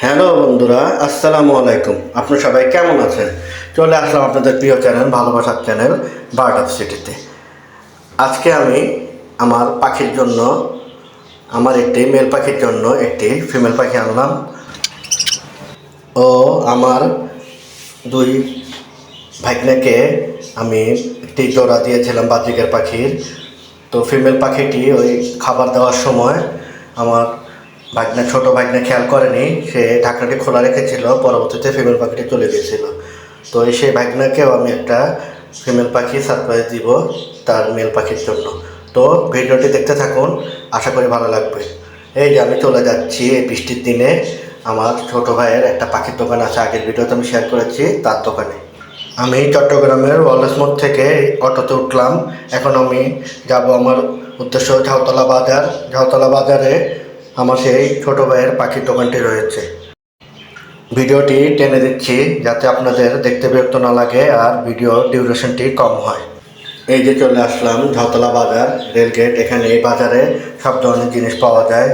Hello বন্ধুরা, আসসালামু আলাইকুম। আপনারা সবাই কেমন আছেন? চলে আসলাম আপনাদের প্রিয় চ্যানেল, ভালোবাসার চ্যানেল বার্ড অফ সিটিতে। আজকে আমি আমার পাখির জন্য, আমার একটি মেল পাখির জন্য একটি ফিমেল পাখি আনলাম। ও আমার দুই ভাগ্নেকে আমি একটি জোড়া দিয়েছিলাম বাজিকার পাখির। তো ফিমেল পাখিটি ওই খাবার দেওয়ার সময় আমার ছোট ভাগ্নে খেয়াল করেনি, সে ঢাকনাটি খোলা রেখেছিল, পরবর্তীতে ফিমেল পাখিটি চলে গিয়েছিল। তো সেই ভাগ্নাকেও আমি একটা ফিমেল পাখি সারপ্রাইজ দিব তার মেল পাখির জন্য। তো ভিডিওটি দেখতে থাকুন, আশা করি ভালো লাগবে। এই যে আমি চলে যাচ্ছি এই বৃষ্টির দিনে আমার ছোট ভাইয়ের একটা পাখির দোকান আছে, আগের ভিডিওতে আমি শেয়ার করেছি, তার দোকানে। আমি চট্টগ্রামের ওয়ার্ল্ডস মোড় থেকে অটোতে উঠলাম। এখন আমি যাব আমার উদ্দেশ্য ঝাউতলা বাজার। ঝাউতলা বাজারে আমার সেই ছোটো ভাইয়ের পাখির দোকানটি রয়েছে। ভিডিওটি টেনে দিচ্ছি যাতে আপনাদের দেখতে বিরক্ত না লাগে আর ভিডিও ডিউরেশনটি কম হয়। এই যে চলে আসলাম ঝাউতলা বাজার, রেলগেট। এখানে এই বাজারে সব ধরনের জিনিস পাওয়া যায়।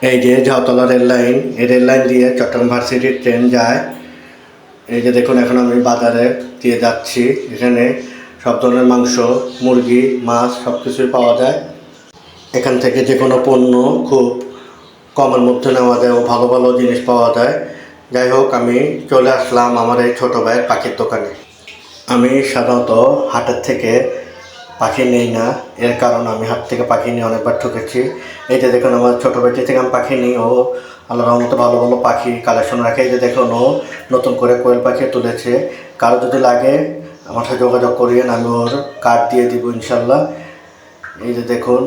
এই যে ঝাউতলা রেল লাইন, এই রেল লাইন দিয়ে চট্টগ্রাম ভার্সিটির ট্রেন যায়। এই যে দেখুন, এখন আমি বাজারে দিয়ে যাচ্ছি। এখানে সব ধরনের মাংস, মুরগি, মাছ সব কিছুই পাওয়া যায়। এখান থেকে যে কোনো পণ্য খুব কমের মধ্যে নেওয়া যায় ও ভালো ভালো জিনিস পাওয়া যায়। যাই হোক, আমি চলে আসলাম আমার এই ছোটো ভাইয়ের পাখির দোকানে। আমি সাধারণত হাটের থেকে পাখি নেই না, এর কারণ আমি হাট থেকে পাখি নিয়ে অনেকবার ঠকেছি। এই যে দেখুন, আমার ছোটো ভাইটি থেকে আমি পাখি নিই, ও আল্লাহর রহমতে ভালো ভালো পাখি কালেকশন রাখে। এই যে দেখুন, ও নতুন করে কোয়েল পাখি তুলেছে। কারো যদি লাগে আমার সাথে যোগাযোগ করিয়েন, আমি ওর কার্ড দিয়ে দিব ইনশাল্লাহ। এই যে দেখুন,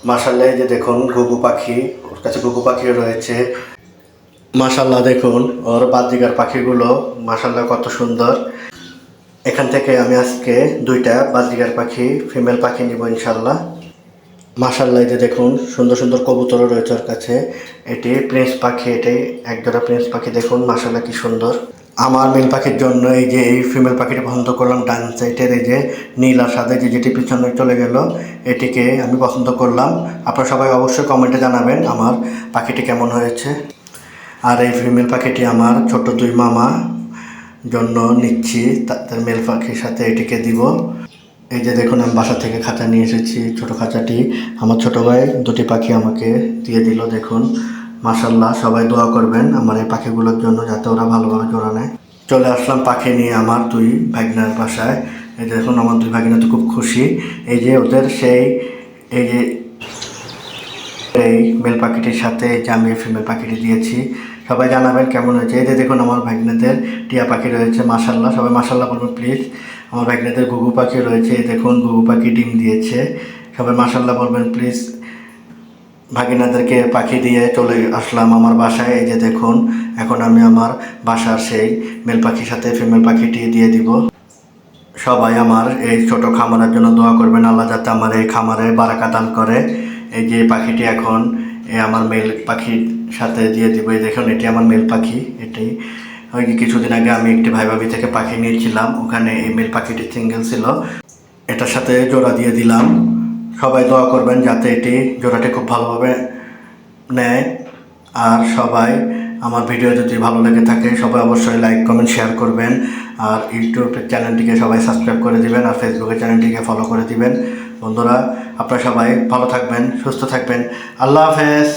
মাশাল্লাহ, এই যে দেখুন ঘুঘু পাখি, ওর কাছে ঘুঘু পাখিও রয়েছে। মাশাল্লাহ, দেখুন ওর বাজিকার পাখিগুলো মাশাল্লাহ কত সুন্দর। এখান থেকে আমি আজকে দুইটা বাজিকার পাখি, ফিমেল পাখি নিব ইনশাল্লাহ। মাশাল্লাহ, এই যে দেখুন সুন্দর সুন্দর কবুতরও রয়েছে ওর কাছে। এটি প্রিন্স পাখি, এটাই একজোড়া প্রিন্স পাখি। দেখুন মাশাল্লাহ কি সুন্দর। আমার মেল পাখির জন্য এই যে এই ফিমেল পাখিটি পছন্দ করলাম, ডান সাইডের এই যে নীল আর সাদা যেটি পিছনে চলে গেল, এটিকে আমি পছন্দ করলাম। আপনারা সবাই অবশ্যই কমেন্টে জানাবেন আমার পাখিটি কেমন হয়েছে। আর এই ফিমেল পাখিটি আমার ছোট দুই মামা জন্য নিচ্ছি, তাদের মেল পাখির সাথে এটিকে দিব। এই যে দেখুন, আমি বাসা থেকে খাঁচা নিয়ে এসেছি, ছোটো খাঁচাটি আমার ছোটো ভাই দুটি পাখি আমাকে দিয়ে দিল। দেখুন মাশাল্লাহ, সবাই দোয়া করবেন আমার এই পাখিগুলোর জন্য যাতে ওরা ভালোভাবে জোড়া নেয়। চলে আসলাম পাখি নিয়ে আমার দুই ভাগনার বাসায়। এই দেখুন, আমার দুই ভাগিনা তো খুব খুশি। এই যে ওদের সেই এই যে এই মেল পাখিটির সাথে যে আমি ফিমেল পাখিটি দিয়েছি। সবাই জানাবেন কেমন হয়েছে। এই যে দেখুন, আমার ভাগ্নেদের টিয়া পাখি রয়েছে, মাশাল্লাহ, সবাই মাশাল্লাহ বলবেন প্লিজ। আমার ভাগ্নেদের ঘুঘু পাখি রয়েছে, এই দেখুন ঘুঘু পাখি ডিম দিয়েছে, সবাই মাশাল্লাহ বলবেন প্লিজ। ভাগিনাদেরকে পাখি দিয়ে চলে আসলাম আমার বাসায়। এই যে দেখুন, এখন আমি আমার বাসার সেই মেল পাখির সাথে ফিমেল পাখিটি দিয়ে দিব। সবাই আমার এই ছোট খামারের জন্য দোয়া করবেন, আল্লাহ যাতে আমার এই খামারে বারাকা দান করে। এই যে পাখিটি এখন আমার মেল পাখির সাথে দিয়ে দিব। এই দেখুন, এটি আমার মেল পাখি। এটি ওই কিছুদিন আগে আমি একটি ভাই ভাবি থেকে পাখি নিয়েছিলাম, ওখানে এই মেল পাখিটি সিঙ্গেল ছিল, এটার সাথে জোড়া দিয়ে দিলাম। সবাই দোয়া করবেন যাতে এটি জোড়াটি খুব ভালোভাবে নেয়। আর সবাই আমার ভিডিও যদি ভালো লেগে থাকে সবাই অবশ্যই লাইক কমেন্ট শেয়ার করবেন। আর ইউটিউব চ্যানেলটিকে সবাই সাবস্ক্রাইব করে দিবেন, আর ফেসবুকের চ্যানেলটিকে ফলো করে দিবেন। বন্ধুরা, আপনারা সবাই ভালো থাকবেন, সুস্থ থাকবেন। আল্লাহ হাফেজ।